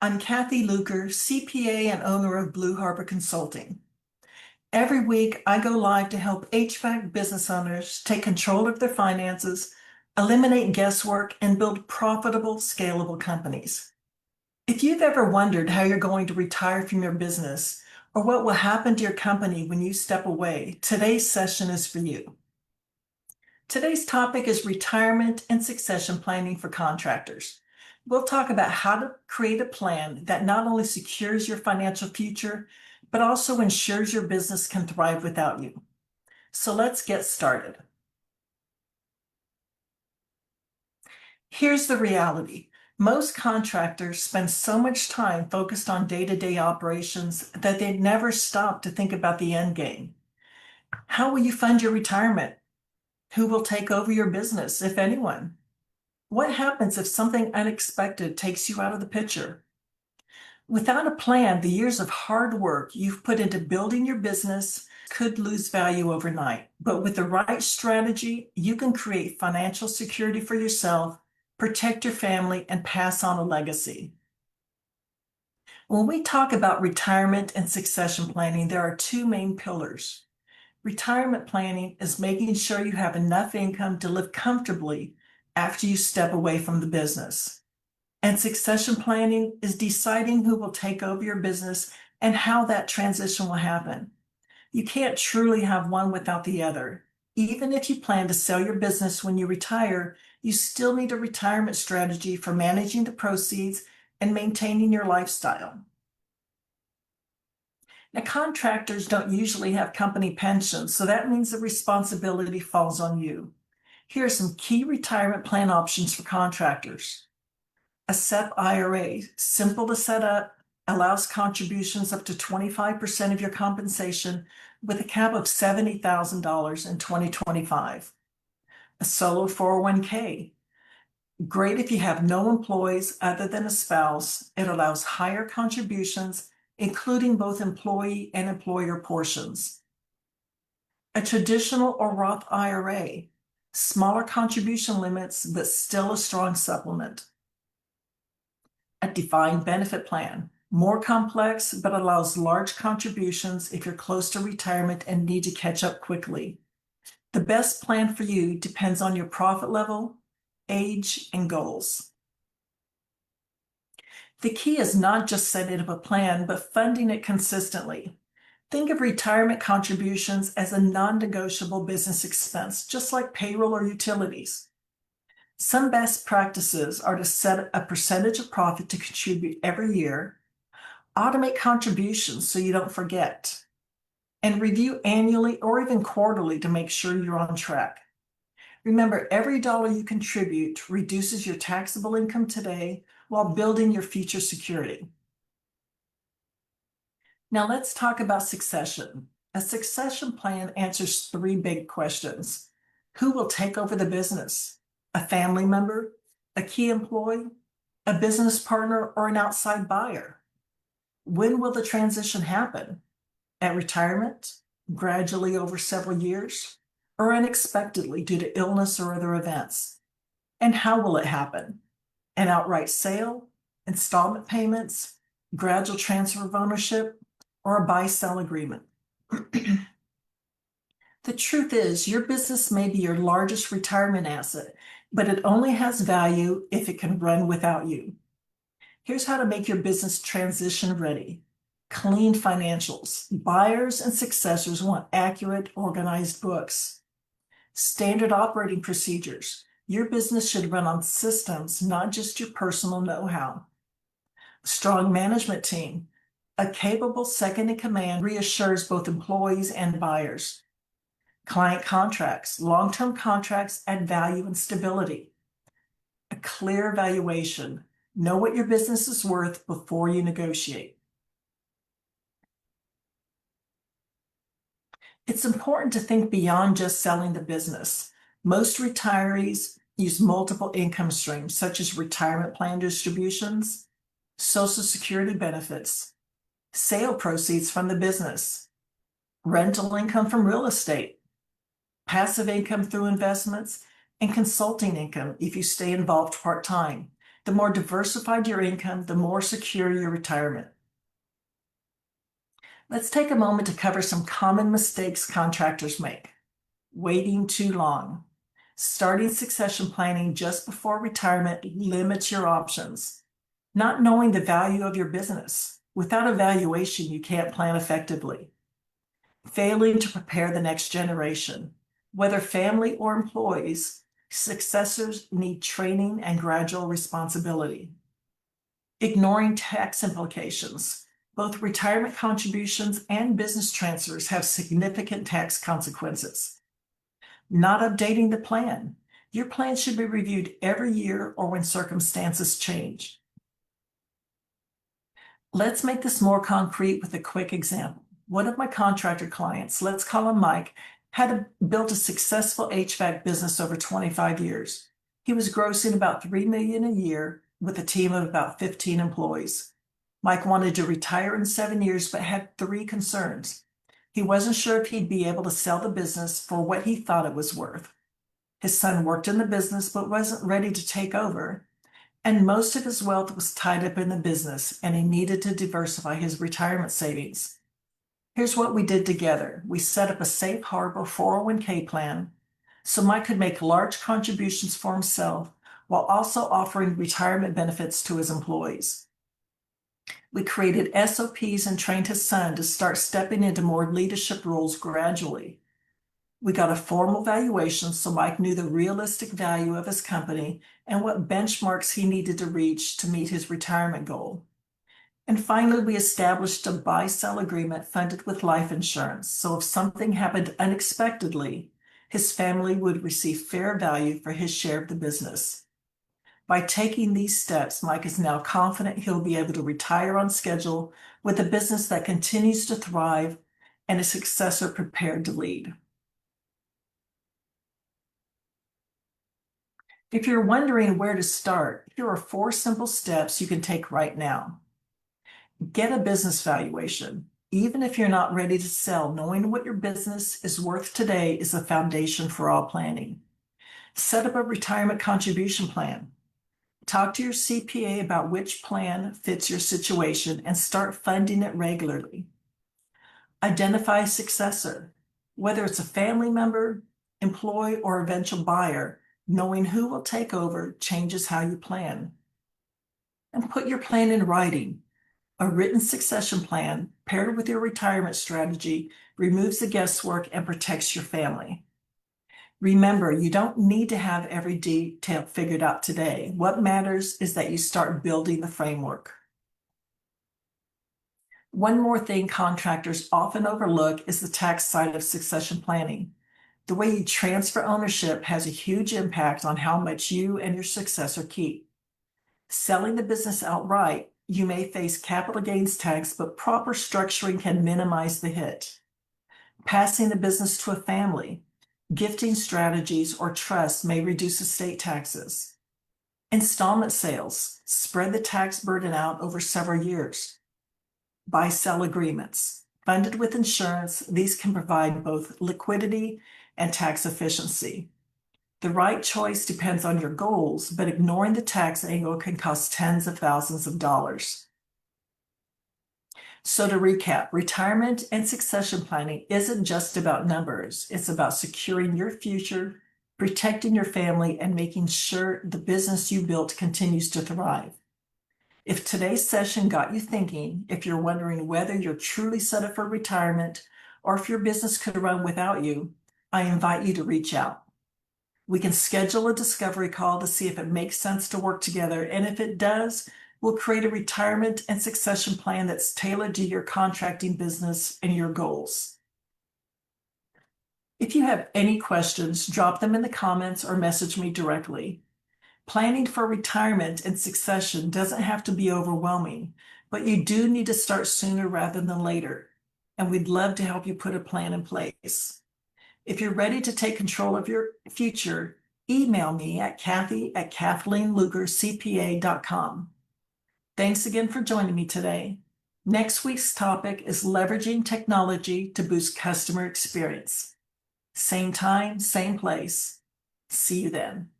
I'm Kathy Luker, CPA and owner of Blue Harbor Consulting. Every week, I go live to help HVAC business owners take control of their finances, eliminate guesswork, and build profitable, scalable companies. If you've ever wondered how you're going to retire from your business or what will happen to your company when you step away, today's session is for you. Today's topic is retirement and succession planning for contractors. We'll talk about how to create a plan that not only secures your financial future, but also ensures your business can thrive without you. So let's get started. Here's the reality. Most contractors spend so much time focused on day-to-day operations that they never stop to think about the end game. How will you fund your retirement? Who will take over your business, if anyone? What happens if something unexpected takes you out of the picture? Without a plan, the years of hard work you've put into building your business could lose value overnight. But with the right strategy, you can create financial security for yourself, protect your family, and pass on a legacy. When we talk about retirement and succession planning, there are two main pillars. Retirement planning is making sure you have enough income to live comfortably after you step away from the business. And succession planning is deciding who will take over your business and how that transition will happen. You can't truly have one without the other. Even if you plan to sell your business when you retire, you still need a retirement strategy for managing the proceeds and maintaining your lifestyle. Now, contractors don't usually have company pensions, so that means the responsibility falls on you. Here are some key retirement plan options for contractors. A SEP IRA, simple to set up, allows contributions up to 25% of your compensation with a cap of $70,000 in 2025. A solo 401k, great if you have no employees other than a spouse. It allows higher contributions, including both employee and employer portions. A traditional or Roth IRA, smaller contribution limits, but still a strong supplement. A defined benefit plan, more complex, but allows large contributions if you're close to retirement and need to catch up quickly. The best plan for you depends on your profit level, age, and goals. The key is not just setting up a plan, but funding it consistently. Think of retirement contributions as a non-negotiable business expense, just like payroll or utilities. Some best practices are to set a percentage of profit to contribute every year, automate contributions so you don't forget, and review annually or even quarterly to make sure you're on track. Remember, every dollar you contribute reduces your taxable income today while building your future security. Now let's talk about succession. A succession plan answers three big questions. Who will take over the business? A family member, a key employee, a business partner, or an outside buyer? When will the transition happen? At retirement, gradually over several years, or unexpectedly due to illness or other events? And how will it happen? An outright sale, installment payments, gradual transfer of ownership, or a buy-sell agreement? The truth is, your business may be your largest retirement asset, but it only has value if it can run without you. Here's how to make your business transition ready. Clean financials. Buyers and successors want accurate, organized books. Standard operating procedures. Your business should run on systems, not just your personal know-how. Strong management team. A capable second in command reassures both employees and buyers. Client contracts. Long-term contracts add value and stability. A clear valuation. Know what your business is worth before you negotiate. It's important to think beyond just selling the business. Most retirees use multiple income streams, such as retirement plan distributions, Social Security benefits, sale proceeds from the business, rental income from real estate, passive income through investments, and consulting income if you stay involved part-time. The more diversified your income, the more secure your retirement. Let's take a moment to cover some common mistakes contractors make. Waiting too long. Starting succession planning just before retirement limits your options. Not knowing the value of your business. Without evaluation, you can't plan effectively. Failing to prepare the next generation. Whether family or employees, successors need training and gradual responsibility. Ignoring tax implications. Both retirement contributions and business transfers have significant tax consequences. Not updating the plan. Your plan should be reviewed every year or when circumstances change. Let's make this more concrete with a quick example. One of my contractor clients, let's call him Mike, had built a successful HVAC business over 25 years. He was grossing about $3 million a year with a team of about 15 employees. Mike wanted to retire in 7 years, but had 3 concerns. He wasn't sure if he'd be able to sell the business for what he thought it was worth. His son worked in the business, but wasn't ready to take over. And most of his wealth was tied up in the business, and he needed to diversify his retirement savings. Here's what we did together. We set up a safe harbor 401k plan so Mike could make large contributions for himself while also offering retirement benefits to his employees. We created SOPs and trained his son to start stepping into more leadership roles gradually. We got a formal valuation so Mike knew the realistic value of his company and what benchmarks he needed to reach to meet his retirement goal. And finally, we established a buy-sell agreement funded with life insurance, so if something happened unexpectedly, his family would receive fair value for his share of the business. By taking these steps, Mike is now confident he'll be able to retire on schedule with a business that continues to thrive and a successor prepared to lead. If you're wondering where to start, here are 4 simple steps you can take right now. Get a business valuation. Even if you're not ready to sell, knowing what your business is worth today is a foundation for all planning. Set up a retirement contribution plan. Talk to your CPA about which plan fits your situation and start funding it regularly. Identify a successor. Whether it's a family member, employee, or eventual buyer, knowing who will take over changes how you plan. And put your plan in writing. A written succession plan paired with your retirement strategy removes the guesswork and protects your family. Remember, you don't need to have every detail figured out today. What matters is that you start building the framework. One more thing contractors often overlook is the tax side of succession planning. The way you transfer ownership has a huge impact on how much you and your successor keep. Selling the business outright, you may face capital gains tax, but proper structuring can minimize the hit. Passing the business to a family, gifting strategies, or trusts may reduce estate taxes. Installment sales spread the tax burden out over several years. Buy-sell agreements. Funded with insurance, these can provide both liquidity and tax efficiency. The right choice depends on your goals, but ignoring the tax angle can cost tens of thousands of dollars. So to recap, retirement and succession planning isn't just about numbers. It's about securing your future, protecting your family, and making sure the business you built continues to thrive. If today's session got you thinking, if you're wondering whether you're truly set up for retirement or if your business could run without you, I invite you to reach out. We can schedule a discovery call to see if it makes sense to work together, and if it does, we'll create a retirement and succession plan that's tailored to your contracting business and your goals. If you have any questions, drop them in the comments or message me directly. Planning for retirement and succession doesn't have to be overwhelming, but you do need to start sooner rather than later, and we'd love to help you put a plan in place. If you're ready to take control of your future, email me at kathy@kathleenlugercpa.com. Thanks again for joining me today. Next week's topic is leveraging technology to boost customer experience. Same time, same place. See you then.